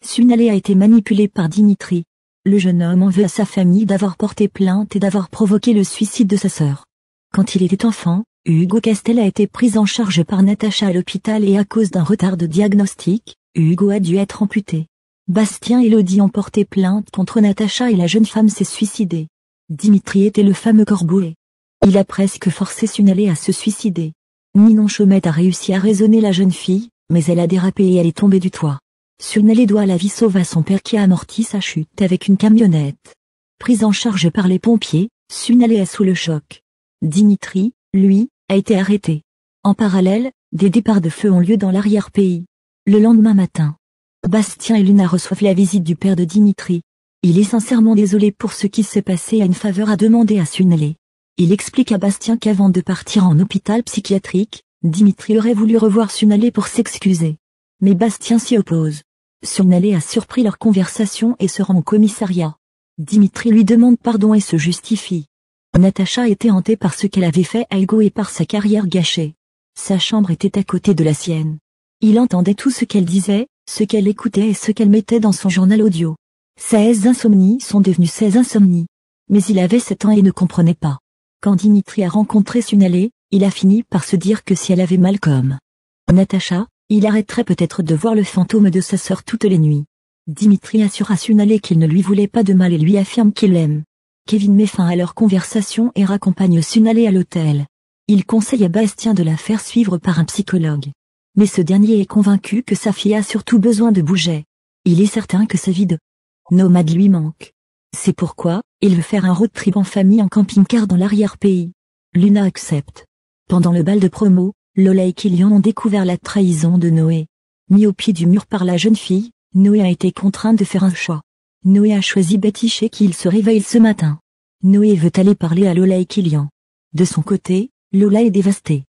Sunalé a été manipulé par Dimitri. Le jeune homme en veut à sa famille d'avoir porté plainte et d'avoir provoqué le suicide de sa sœur. Quand il était enfant, Hugo Castel a été pris en charge par Natacha à l'hôpital et à cause d'un retard de diagnostic, Hugo a dû être amputé. Bastien et Elodie ont porté plainte contre Natacha et la jeune femme s'est suicidée. Dimitri était le fameux Corbeau. Il a presque forcé Sunalé à se suicider. Ninon Chaumette a réussi à raisonner la jeune fille, mais elle a dérapé et elle est tombée du toit. Sunalé doit la vie sauve à son père qui a amorti sa chute avec une camionnette. Prise en charge par les pompiers, Sunalé est sous le choc. Dimitri, lui, a été arrêté. En parallèle, des départs de feu ont lieu dans l'arrière-pays. Le lendemain matin, Bastien et Luna reçoivent la visite du père de Dimitri. Il est sincèrement désolé pour ce qui s'est passé et a une faveur à demander à Sunalé. Il explique à Bastien qu'avant de partir en hôpital psychiatrique, Dimitri aurait voulu revoir Sunalé pour s'excuser. Mais Bastien s'y oppose. Sunalé a surpris leur conversation et se rend au commissariat. Dimitri lui demande pardon et se justifie. Natacha était hantée par ce qu'elle avait fait à Hugo et par sa carrière gâchée. Sa chambre était à côté de la sienne. Il entendait tout ce qu'elle disait, ce qu'elle écoutait et ce qu'elle mettait dans son journal audio. 16 insomnies sont devenues 16 insomnies. Mais il avait 7 ans et ne comprenait pas. Quand Dimitri a rencontré Sunalé, il a fini par se dire que si elle avait mal comme Natacha, il arrêterait peut-être de voir le fantôme de sa sœur toutes les nuits. Dimitri assure à Sunalé qu'il ne lui voulait pas de mal et lui affirme qu'il l'aime. Kevin met fin à leur conversation et raccompagne Sunalé à l'hôtel. Il conseille à Bastien de la faire suivre par un psychologue. Mais ce dernier est convaincu que sa fille a surtout besoin de bouger. Il est certain que sa vie de nomade lui manque. C'est pourquoi, il veut faire un road trip en famille en camping-car dans l'arrière-pays. Luna accepte. Pendant le bal de promo, Lola et Kylian ont découvert la trahison de Noé. Mis au pied du mur par la jeune fille, Noé a été contraint de faire un choix. Noé a choisi Betty chez qui il se réveille ce matin. Noé veut aller parler à Lola et Kylian. De son côté, Lola est dévastée.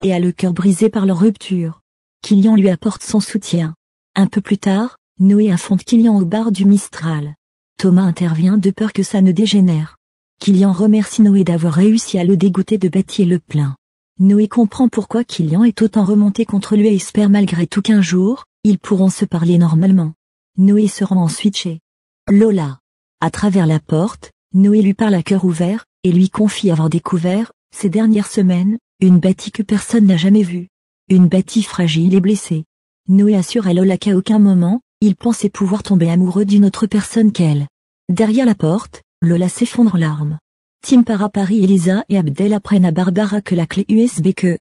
Et a le cœur brisé par leur rupture. Kylian lui apporte son soutien. Un peu plus tard, Noé affronte Kylian au bar du Mistral. Thomas intervient de peur que ça ne dégénère. Kylian remercie Noé d'avoir réussi à le dégoûter de Betty et le plaint. Noé comprend pourquoi Kylian est autant remonté contre lui et espère malgré tout qu'un jour, ils pourront se parler normalement. Noé se rend ensuite chez Lola. À travers la porte, Noé lui parle à cœur ouvert, et lui confie avoir découvert, ces dernières semaines, une Betty que personne n'a jamais vue. Une Betty fragile et blessée. Noé assure à Lola qu'à aucun moment, il pensait pouvoir tomber amoureux d'une autre personne qu'elle. Derrière la porte, Lola s'effondre en larmes. Tim part à Paris et Lisa et Abdel apprennent à Barbara que la clé USB que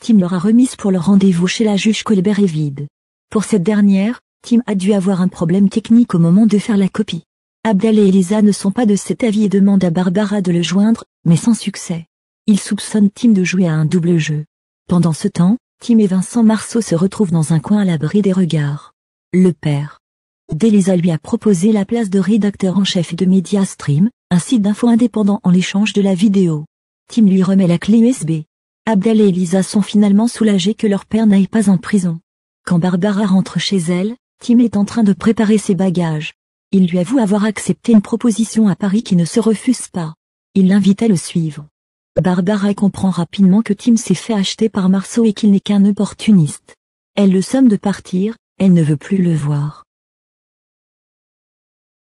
Tim leur a remise pour leur rendez-vous chez la juge Colbert est vide. Pour cette dernière, Tim a dû avoir un problème technique au moment de faire la copie. Abdel et Elisa ne sont pas de cet avis et demandent à Barbara de le joindre, mais sans succès. Ils soupçonnent Tim de jouer à un double jeu. Pendant ce temps, Tim et Vincent Marceau se retrouvent dans un coin à l'abri des regards. Le père d'Elisa lui a proposé la place de rédacteur en chef de Mediastream, un site d'info indépendant en l'échange de la vidéo. Tim lui remet la clé USB. Abdel et Elisa sont finalement soulagés que leur père n'aille pas en prison. Quand Barbara rentre chez elle, Tim est en train de préparer ses bagages. Il lui avoue avoir accepté une proposition à Paris qui ne se refuse pas. Il l'invite à le suivre. Barbara comprend rapidement que Tim s'est fait acheter par Marceau et qu'il n'est qu'un opportuniste. Elle le somme de partir, elle ne veut plus le voir.